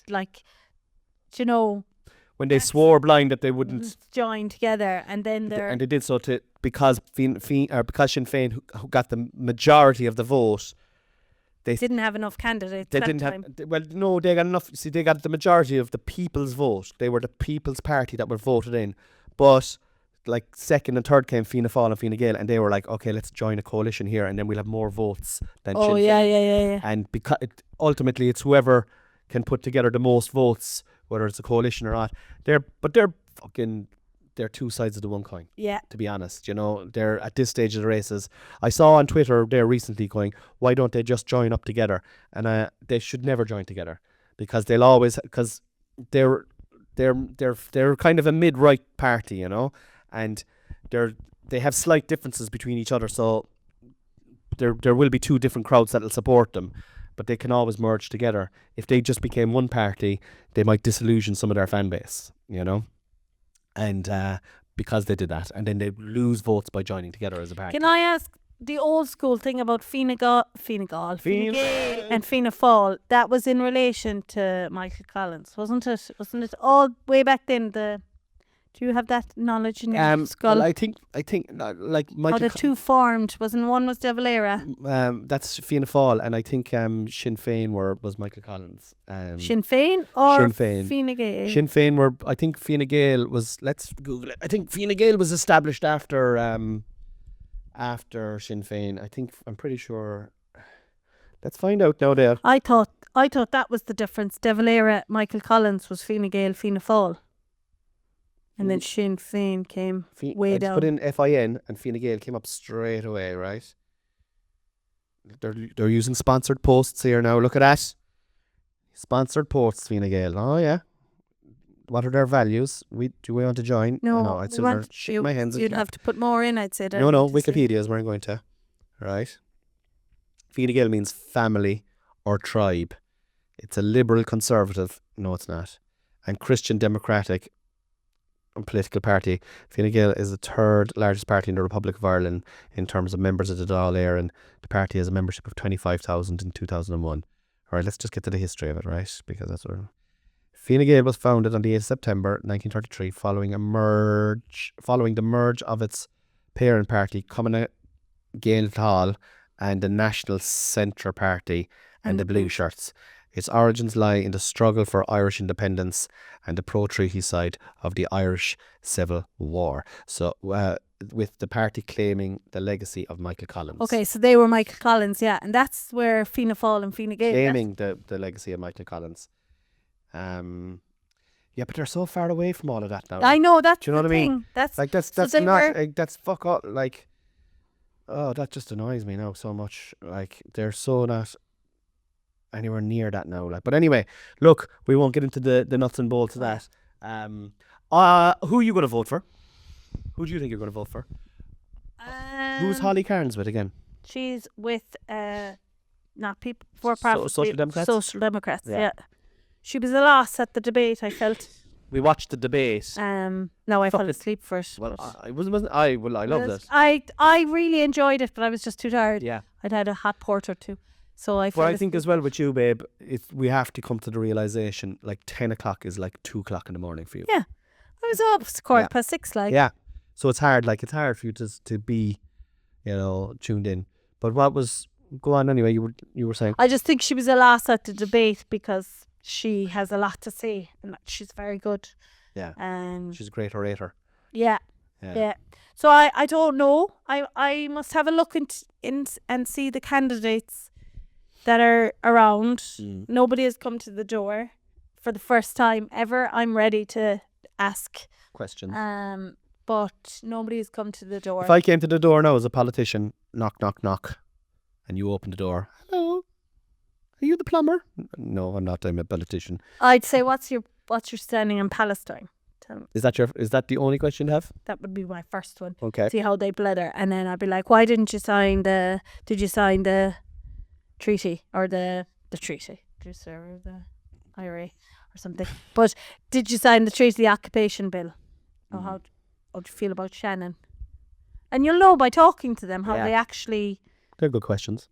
when they swore blind that they wouldn't, join together, and then they're and they did so because Sinn Féin, who got the majority of the vote, didn't have enough candidates. they that didn't time. have. Well, no, they got enough. See, they got the majority of the people's vote. They were the People's Party that were voted in, but like second and third came Fianna Fáil and Fine Gael, and they were like, okay, let's join a coalition here, and then we'll have more votes than Oh Sinn yeah, Féin. yeah. And because ultimately it's whoever can put together the most votes, whether it's a coalition or not. They're two sides of the one coin. Yeah. To be honest, you know, they're at this stage of the races. I saw on Twitter there recently going, why don't they just join up together? And they should never join together, because they're kind of a mid-right party, you know, and they have slight differences between each other. So there will be two different crowds that'll support them, but they can always merge together. If they just became one party, they might disillusion some of their fan base, you know. And because they did that, and then they lose votes by joining together as a party. Can I ask the old school thing about Fine Gael, and Fianna Fáil? That was in relation to Michael Collins, wasn't it? Wasn't it all way back then? Do you have that knowledge in your skull? Well, I think like How Michael. the two formed? Wasn't one was De Valera? That's Fianna Fáil, and I think Sinn Féin was Michael Collins. Sinn Féin or Sinn Féin. Fine Gael? Sinn Féin were. I think Fine Gael was. Let's Google it. I think Fine Gael was established after Sinn Féin. I'm pretty sure. Let's find out now. There. I thought that was the difference. De Valera, Michael Collins was Fine Gael, Fianna Fáil. And then Sinn Féin came way down. Put in FIN, and Fine Gael came up straight away, right? They're using sponsored posts here now. Look at that. Sponsored posts, Fine Gael. Oh yeah. What are their values? Do we want to join? No, I'd we sooner want shit my hands. You'd have to put more in, I'd say. No, Wikipedia is where I'm going to. Right. Fine Gael means family or tribe. It's a liberal conservative. No, it's not. And Christian democratic political party. Fine Gael is the third largest party in the Republic of Ireland in terms of members of the Dáil Éireann, and the party has a membership of 25,000 in 2001. All right, let's just get to the history of it, right? Because that's what. Fine Gael was founded on the 8th of September 1933 following the merge of its parent party, Cumann Gael Táil, and the National Centre Party and the Blue Shirts. Its origins lie in the struggle for Irish independence and the pro-treaty side of the Irish Civil War. So, with the party claiming the legacy of Michael Collins. Okay, so they were Michael Collins, yeah. And that's where Fianna Fáil and Fine Gael... Claiming the legacy of Michael Collins. Yeah, but they're so far away from all of that now. I know, that's Do you know the what I thing. mean? That's like, that's so not... they were- like, that's fuck all... Like... Oh, that just annoys me now so much. Like, they're so not anywhere near that now. Like, but anyway, look, we won't get into the nuts and bolts of that. Who are you going to vote for? Who do you think you're going to vote for? Who's Holly Cairns with again? She's with not people for profit. Social Democrats? Social Democrats, Yeah. yeah. She was a loss at the debate, I felt. We watched the debate. No, I Fuck fell it. asleep for it. Well, I loved it. I really enjoyed it, but I was just too tired. Yeah. I'd had a hot port or two. So I But fell I think asleep. as well with you, babe, we have to come to the realisation, like 10 o'clock is like 2 o'clock in the morning for you. Yeah. I was up, it's quarter Yeah. past 6, like. Yeah. So it's hard for you to be, tuned in. But go on anyway, you were saying. I just think she was a loss at the debate because she has a lot to say and she's very good. Yeah. She's a great orator. Yeah. Yeah. Yeah. So I don't know. I must have a look in and see the candidates that are around. Nobody has come to the door for the first time ever. I'm ready to ask. Questions. But nobody has come to the door. If I came to the door now as a politician, knock, knock, knock, and you open the door, hello, are you the plumber? No, I'm not. I'm a politician. I'd say, what's your standing in Palestine? Tell me. Is that the only question you have? That would be my first one. Okay. See how they blether, and then I'd be like, why didn't you sign the? Did you sign the treaty or the treaty? Or the IRA or something? But did you sign the treaty, the occupation bill? Or how do you feel about Shannon? And you'll know by talking to them how Yeah. they actually They're good questions.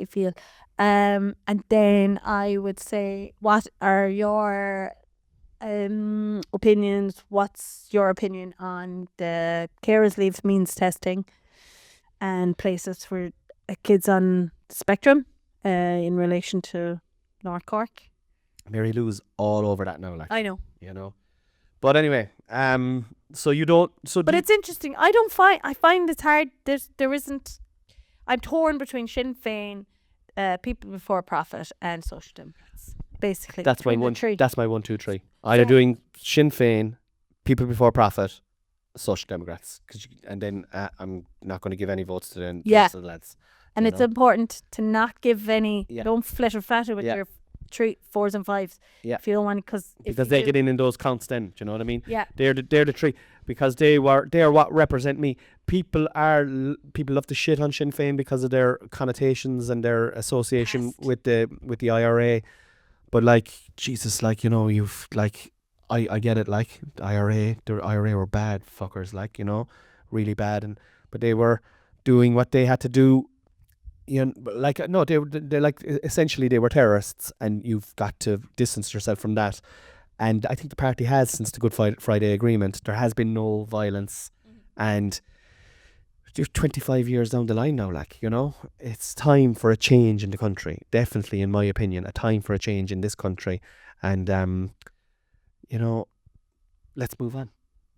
feel. And then I would say, what are your opinions. What's your opinion on the carers leave means testing and places for kids on the spectrum in relation to North Cork? Mary Lou's all over that now, like, I know. you know. But anyway, so you don't. So But it's interesting. I find it's hard. There isn't. I'm torn between Sinn Féin, People Before Profit, and Social Democrats. Basically, that's my between the one. three. That's my 1, 2, 3. Either So- doing Sinn Féin, People Before Profit, Social Democrats, and then I'm not going to give any votes to the Yeah. rest of the lads. And you it's know. important to not give any. Yeah. Don't flitter flatter with Yeah. your 3, 4s, and 5s. Yeah. If you don't want, because They get in those counts. Then, do you know what I mean? Yeah. They're the three, because they are what represent me. People love to shit on Sinn Féin because of their connotations and their association Past. with the IRA. But like, Jesus, like, you know, you've like, I get it, like, the IRA were bad fuckers, like, you know, really bad, but they were doing what they had to do. You know, like, no, they're like, essentially they were terrorists, and you've got to distance yourself from that. And I think the party has, since the Good Friday Agreement, there has been no violence. And you're 25 years down the line now, like, you know, it's time for a change in the country. Definitely, in my opinion, a time for a change in this country. And, you know, let's move on.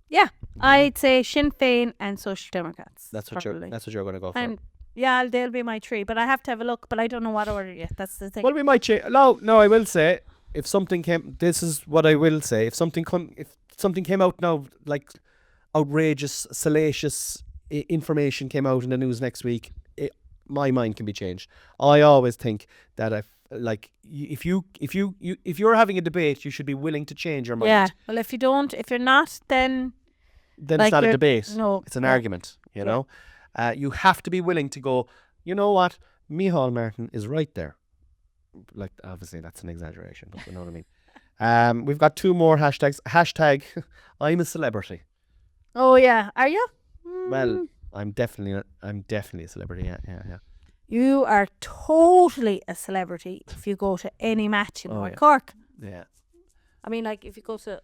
Yeah, I'd say Sinn Féin and Social Democrats. That's what probably. you're going to go for. And yeah, they'll be my 3, but I have to have a look. But I don't know what order yet. That's the thing. Well, we might change. No, I will say, if something came, this is what I will say. If something came out now, like outrageous, salacious information came out in the news next week, my mind can be changed. I always think that if you're having a debate, you should be willing to change your mind. Yeah. Well, if you're not, then Then like it's not a you're- debate. no, It's an yeah. argument. You know, you have to be willing to go. You know what? Micheál Martin is right there. Like, obviously that's an exaggeration, but you know what I mean. We've got 2 more hashtags. Hashtag I'm a celebrity. Oh yeah, are you? Well, I'm definitely a celebrity. Yeah. You are totally a celebrity if you go to any match in North Cork. Yeah. I mean, like, if you go to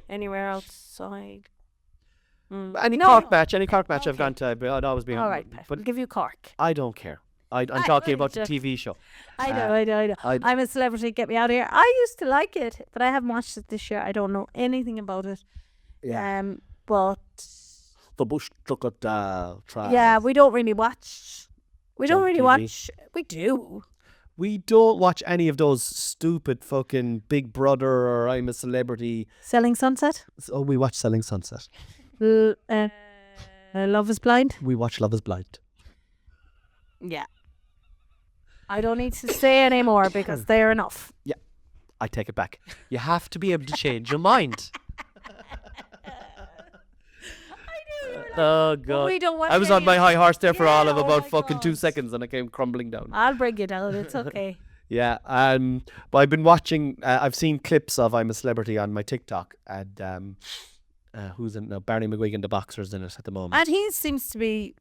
anywhere outside. Any No, Cork no. match, I've Okay. gone to, I'd always be. All right, Pat, but we'll give you Cork. I don't care. I'm I talking really about the just- TV show. I know. I'm a celebrity. Get me out of here. I used to like it, but I haven't watched it this year. I don't know anything about it. But The Bush Crocodile trial. yeah, we don't really watch. We don't On really TV. watch. We do. We don't watch any of those stupid fucking Big Brother or I'm a Celebrity. Selling Sunset. Oh, we watch Selling Sunset. Love is Blind. We watch Love is Blind. Yeah. I don't need to say any more because they're enough. I take it back. You have to be able to change your mind. Oh God! we don't watch I was on any my of high horse there for all of Yeah, oh about my fucking 2 God. seconds, and I came crumbling down. I'll bring you down. It's okay. Yeah, but I've been watching. I've seen clips of I'm a Celebrity on my TikTok, and who's in Barney McGuigan, the boxer's in it at the moment. And he seems to be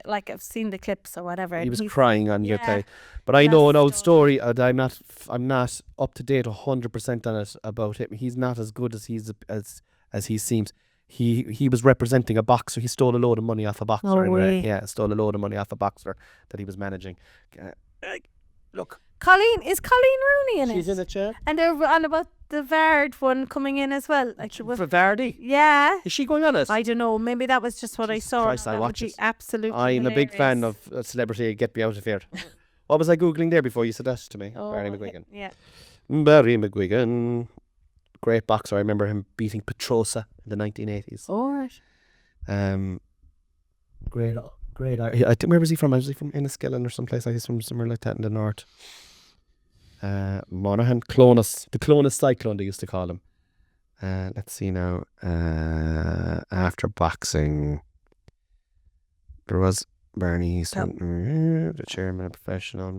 like, I've seen the clips or whatever. He and was he's- crying on yeah, UK, but I know an that's old story. And I'm not up to date 100% on it about him. He's not as good as as he seems. He was representing a boxer. He stole a load of money off a boxer. No and, way. yeah, stole a load of money off a boxer that he was managing. Look, Is Colleen Rooney in she's it? in a chair. And they're on about the Vard one coming in as well. Like, For Vardy, yeah. is she going on it? I don't know. Maybe that was just what Jesus I saw. Christ, and I'll that would watch be it. absolutely I'm a big fan hilarious. of Celebrity. Get me out of here. What was I googling there before you said that to me? Oh, Barney okay. McGuigan. Yeah. Barry McGuigan, great boxer. I remember him beating Petrosa in the 1980s. All right. Great. I think, where was he from? Was he from Enniskillen or someplace? He's from somewhere like that in the north. Monaghan, Clonus, the Clonus Cyclone they used to call him. Let's see now. After boxing, there was Barney Easton, the chairman of professional.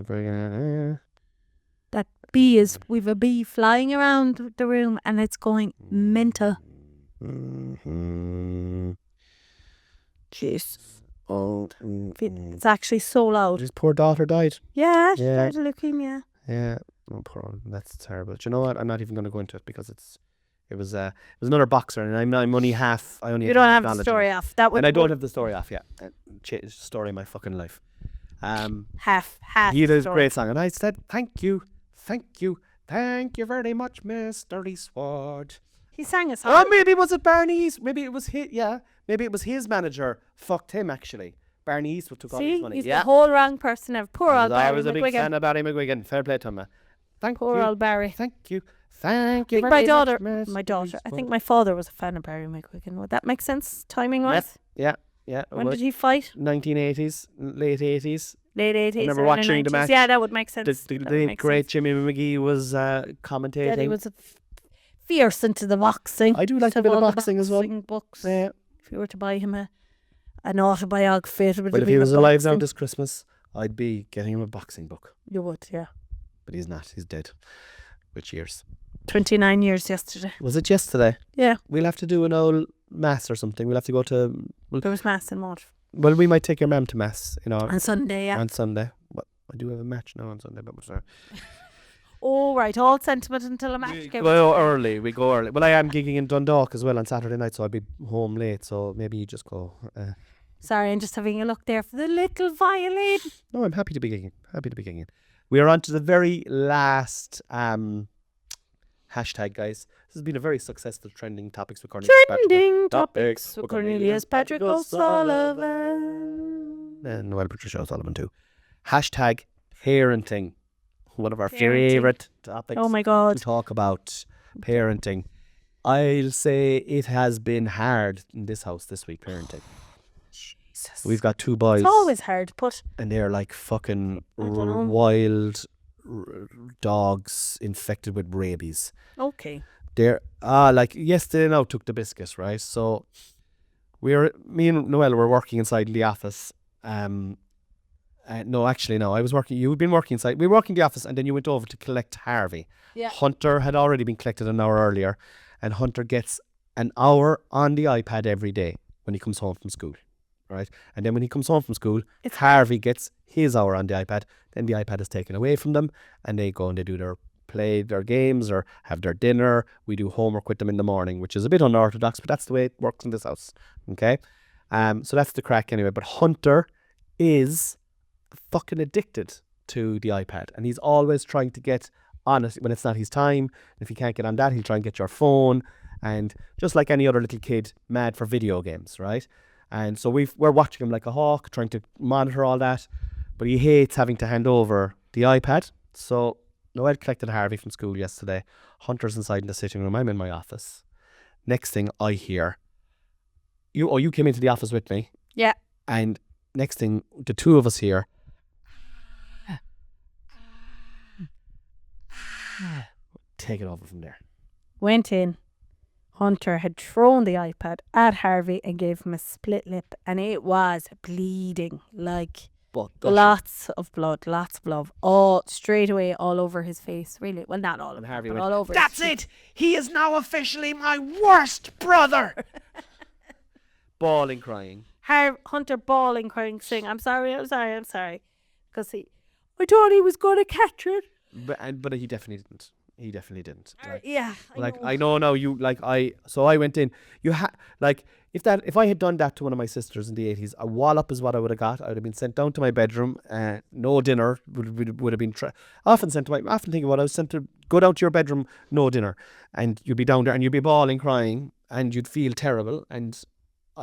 That bee is, we've a bee flying around the room and it's going mental. Mm-hmm. Jeez. Oh, It's actually so loud. his poor daughter died. Yeah, she Yeah. died of leukemia. Yeah, Oh, poor old. That's terrible. Do you know what? I'm not even going to go into it because it was another boxer, and I'm only half. I only You don't have the knowledge of story it. off. That would And I don't have the story off yet. It's the story of my fucking life. half He did a story. great song, and I said, thank you very much, Mr. Eastwood. He sang a song. Oh, maybe was it Barney East? Maybe it was his. Yeah, maybe it was his manager. Fucked him actually. Barney Eastwood took all his See, money. he's Yeah, the whole wrong person ever. Poor old I Barry was a big McGuigan. fan of Barry McGuigan. Fair play to him. Thank Poor you. old Barry. Thank you. I think very my much, daughter, Mr. I think my father was a fan of Barry McGuigan. Would that make sense, timing wise? Yeah. When did he fight? 1980s, late 80s. Late 80s. remember early watching the 90s. match. Yeah, that would make sense. The That would make great sense. Jimmy McGee was commentating. Yeah, he was fierce into the boxing. I do like a Have bit of all the boxing as well. boxing books. Yeah. If you were to buy him an autobiography, it would Well, if be he about was alive now boxing. this Christmas, I'd be getting him a boxing book. You would, yeah. But he's not. He's dead. Which years? 29 years yesterday. Was it yesterday? Yeah. We'll have to do an old mass or something. We'll have to go to. There was mass in Waterford. Well, we might take your mum to mass, On Sunday, yeah. on Sunday. Well, I do have a match now on Sunday, but Oh, right. All sentiment until a match we came. go early. We go early. Well, I am gigging in Dundalk as well on Saturday night, so I'll be home late. So maybe you just go. Sorry, I'm just having a look there for the little violin. No, I'm happy to be gigging. We are on to the very last hashtag, guys. This has been a very successful trending topics with Cornelius Trending Topics topics with Cornelius Patrick O'Sullivan. and Noel Patricia O'Sullivan too. Hashtag parenting. One of our Parenting. favourite topics Oh my to God. talk about. Parenting. I'll say it has been hard in this house this week, parenting. Jesus. We've got two boys. It's always hard, but And they're like fucking I dunno. wild dogs infected with rabies. okay. They're like yesterday now took the biscuit, right? So me and Noel were working inside in the office. No, actually no, I was working. You'd been working inside. We were working in the office, and then you went over to collect Harvey. Yeah. Hunter had already been collected an hour earlier, and Hunter gets an hour on the iPad every day when he comes home from school, right? And then when he comes home from school, Harvey gets his hour on the iPad. Then the iPad is taken away from them, and they go and they do their games or have their dinner. We do homework with them in the morning, which is a bit unorthodox, but that's the way it works in this house. Okay, so that's the crack anyway. But Hunter is fucking addicted to the iPad, and he's always trying to get on it when it's not his time. If he can't get on that, he'll try and get your phone, and just like any other little kid, mad for video games, right? And so we're watching him like a hawk, trying to monitor all that, but he hates having to hand over the iPad. So Noel collected Harvey from school yesterday. Hunter's inside in the sitting room. I'm in my office. Next thing I hear, you came into the office with me, Yeah. and next thing the two of us hear, take it over from there. Went in. Hunter had thrown the iPad at Harvey and gave him a split lip, and it was bleeding like But lots of blood, all straight away, all over his face. Really, well, not all, And of Harvey it, but went, all over. "That's it. He is now officially my worst brother." Bawling, crying. Hunter bawling, crying, saying, I'm sorry," because I thought he was going to catch it. But he definitely didn't. He definitely didn't. Like, Yeah, I know now. So I went in. If I had done that to one of my sisters in the 80s, a wallop is what I would have got. I would have been sent down to my bedroom. No dinner would have been often thinking about. I was sent to go down to your bedroom, no dinner, and you'd be down there and you'd be bawling, crying, and you'd feel terrible. And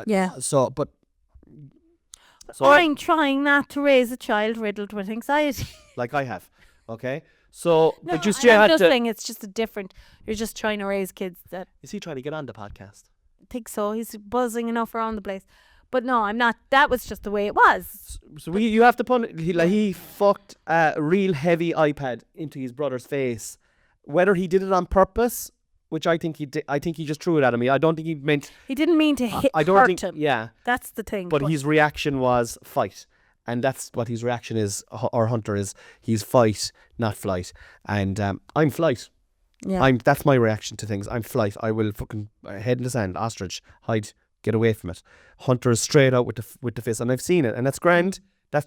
Yeah. I'm trying not to raise a child riddled with anxiety. like I have, okay. So, No, but you I'm still had just to. saying it's just a different. You're just trying to raise kids that Is he trying to get on the podcast? think so. He's buzzing enough around the place. But no, I'm not. That was just the way it was. So you have to put he fucked a real heavy iPad into his brother's face. Whether he did it on purpose, which I think he did, I think he just threw it at him. I don't think he meant. He didn't mean to I don't hurt think. him. Yeah, That's the thing. but his reaction was fight, and that's what his reaction is. Or Hunter is. He's fight, not flight, and I'm flight. Yeah. That's my reaction to things. I'm flight. I will fucking head in the sand, ostrich, hide, get away from it. Hunter is straight out with the fist, and I've seen it, and that's grand. That's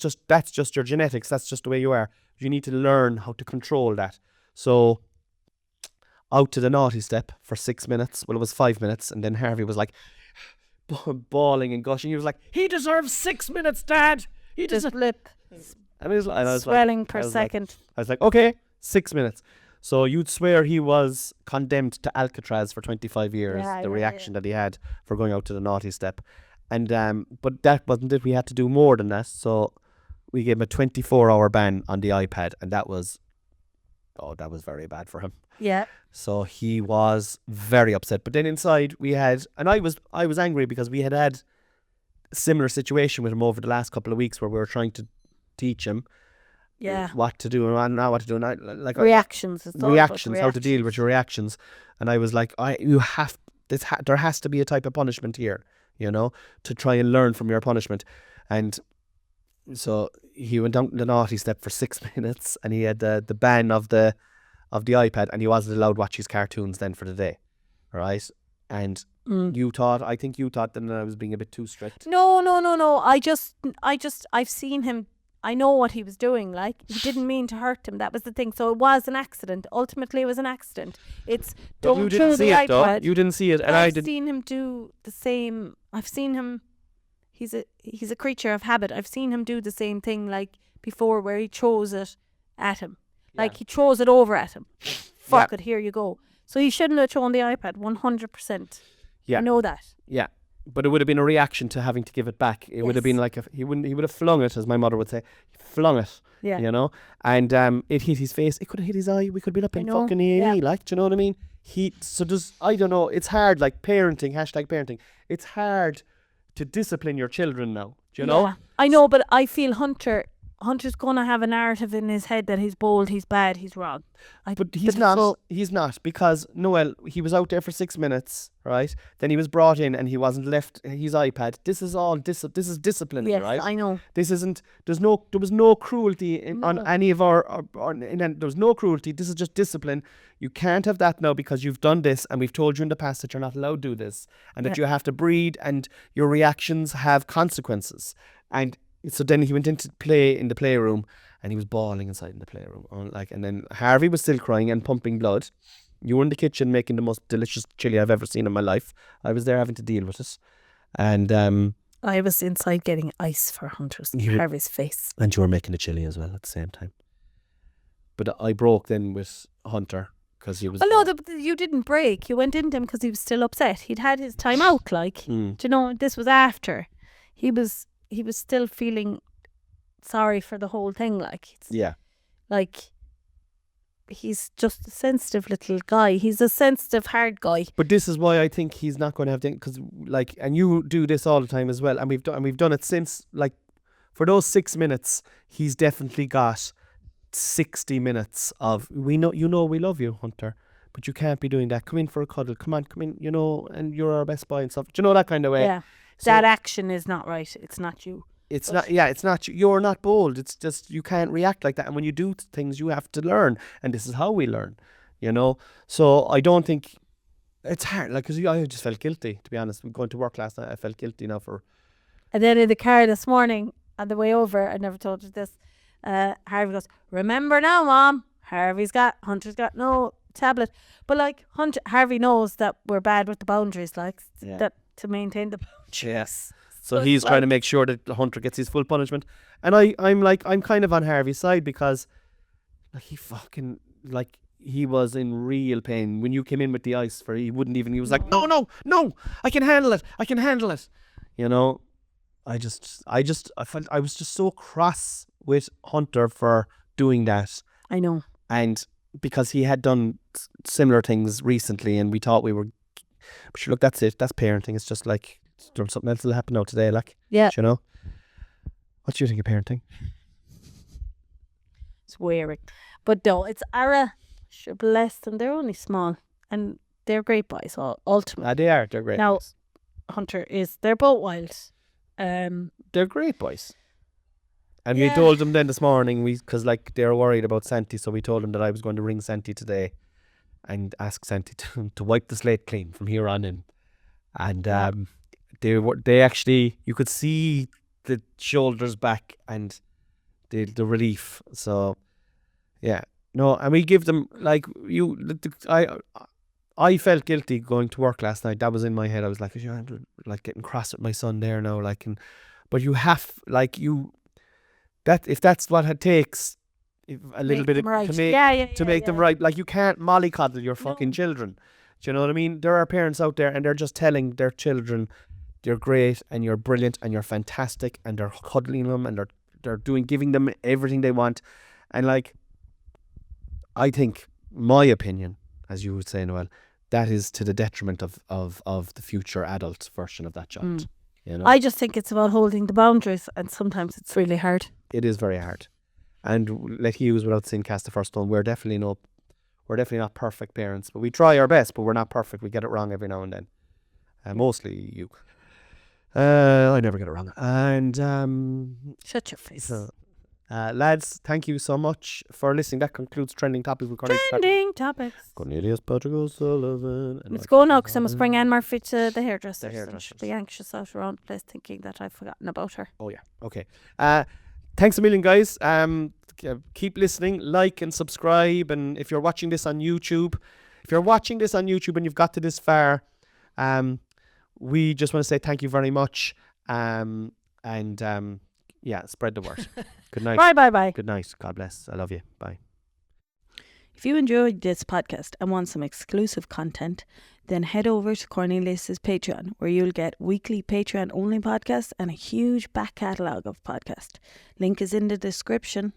just your genetics. That's just the way you are. You need to learn how to control that. So out to the naughty step for 6 minutes. Well, it was 5 minutes, and then Harvey was like bawling and gushing. He was like, "He deserves 6 minutes, Dad. He Just deserves." lip And I was like, swelling per I was like- second. I was like, okay, 6 minutes. So you'd swear he was condemned to Alcatraz for 25 years, Yeah, the yeah, reaction that he had for going out to the naughty step. And but that wasn't it. We had to do more than that. So we gave him a 24-hour ban on the iPad, and that was very bad for him. Yeah. So he was very upset. But then inside we had, and I was angry because we had a similar situation with him over the last couple of weeks where we were trying to teach him Yeah. what to do and not what to do. And I, like Reactions. It's all about reactions, how to deal with your reactions. And I was like, there has to be a type of punishment here, to try and learn from your punishment. And so he went down the naughty step for 6 minutes, and he had the ban of the iPad, and he wasn't allowed to watch his cartoons then for the day, right? And I think you thought that I was being a bit too strict. No. I've seen him. I know what he was doing. Like, he didn't mean to hurt him. That was the thing. So it was an accident. Ultimately, it was an accident. It's But don't you throw didn't the see it, though. iPad. You didn't see it, and I I've did. seen him do the same. I've seen him. He's a creature of habit. I've seen him do the same thing like before, where he throws it at him. Like, he throws it over at him. Fuck it, here you go. So he shouldn't have thrown the iPad. 100%. Yeah. I know that. Yeah, but it would have been a reaction to having to give it back. It would have been like he would have flung it, as my mother would say. He flung it. Yeah. And it hit his face. It could have hit his eye. We could have been up in know. fucking A&E, Yeah. like, do you know what I mean? I don't know. It's hard, like parenting, #parenting. It's hard to discipline your children now. Do you know? Yeah. I know, but I feel Hunter's gonna have a narrative in his head that he's bold, he's bad, he's wrong. But he's not. He's not, because Noel, he was out there for 6 minutes, right? Then he was brought in, and he wasn't left his iPad. This is all this is discipline, Yes, right? I know. This isn't. There was no cruelty on any of there was no cruelty. This is just discipline. You can't have that now because you've done this, and we've told you in the past that you're not allowed to do this, and that you have to breed, and your reactions have consequences. And so then he went into play in the playroom, and he was bawling inside in the playroom. And then Harvey was still crying and pumping blood. You were in the kitchen making the most delicious chili I've ever seen in my life. I was there having to deal with it. And I was inside getting ice for Harvey's face. And you were making the chili as well at the same time. But I broke then with Hunter because he was... Well, no, you didn't break. You went into him because he was still upset. He'd had his time out, like. Do you know, this was after. He was still feeling sorry for the whole thing, like. Yeah. Like, he's just a sensitive little guy. He's a sensitive, hard guy. But this is why I think he's not going to have because, like, and you do this all the time as well, and we've done it since, like, for those 6 minutes, he's definitely got 60 minutes of we love you, Hunter, but you can't be doing that. Come in for a cuddle. Come in, and you're our best boy and stuff. Do you know, that kind of way? Yeah. So that action is not right. It's not you. It's not you. You're not bold. It's just you can't react like that. And when you do things, you have to learn. And this is how we learn, So I don't think it's hard. Like, because I just felt guilty, to be honest. Going to work last night, I felt guilty now for... And then in the car this morning, on the way over, I never told you this, Harvey goes, remember now, Mom, Hunter's got no tablet. But, like, Harvey knows that we're bad with the boundaries, like, that to maintain the boundaries. Yes. So he's trying to make sure that Hunter gets his full punishment. And I'm kind of on Harvey's side because, like, he was in real pain. When you came in with the ice he was like, no, I can handle it. I felt I was just so cross with Hunter for doing that. I know. And because he had done similar things recently, and we thought we were... But sure, look, that's it. That's parenting. It's just like... something else will happen now today, like. Yeah. Do you know? What do you think of parenting? It's weird. But no, it's Ara. Sure, bless them. They're only small. And they're great boys, ultimately. They are. They're great now, boys. Hunter they're both wild. They're great boys. And we told them then this morning, because like they were worried about Santi, so we told them that I was going to ring Santi today and ask Santi to wipe the slate clean from here on in. And they actually, you could see the shoulders back and the relief. So yeah, No, and we give them like I felt guilty going to work last night. That was in my head. I was like, I'm like getting cross with my son there now. Like, but you have that if that's what it takes, a little bit right. to make them right. Like you can't mollycoddle your fucking children. Do you know what I mean? There are parents out there and they're just telling their children, you're great and you're brilliant and you're fantastic, and they're cuddling them and they're giving them everything they want, and like, I think, my opinion, as you would say, Noel, that is to the detriment of the future adult version of that child. You know? I just think it's about holding the boundaries, and sometimes it's really hard. It is very hard. And let he who is without sin cast the first stone. We're definitely not perfect parents, but we try our best, but we're not perfect. We get it wrong every now and then. Mostly you. I never get it wrong. And Shut your face. lads, thank you so much for listening. That concludes Trending Topics with Trending Topics. Cornelius Patrick O'Sullivan. Let's go now, because I must bring Anne Murphy to the hairdresser. She'll be anxious out around the place thinking that I've forgotten about her. Oh yeah, okay. Thanks a million, guys. Keep listening, like and subscribe. And if you're watching this on YouTube, and you've got to this far, we just want to say thank you very much. And spread the word. Good night. Bye. Good night. God bless. I love you. Bye. If you enjoyed this podcast and want some exclusive content, then head over to Cornelius's Patreon, where you'll get weekly Patreon only podcasts and a huge back catalogue of podcasts. Link is in the description.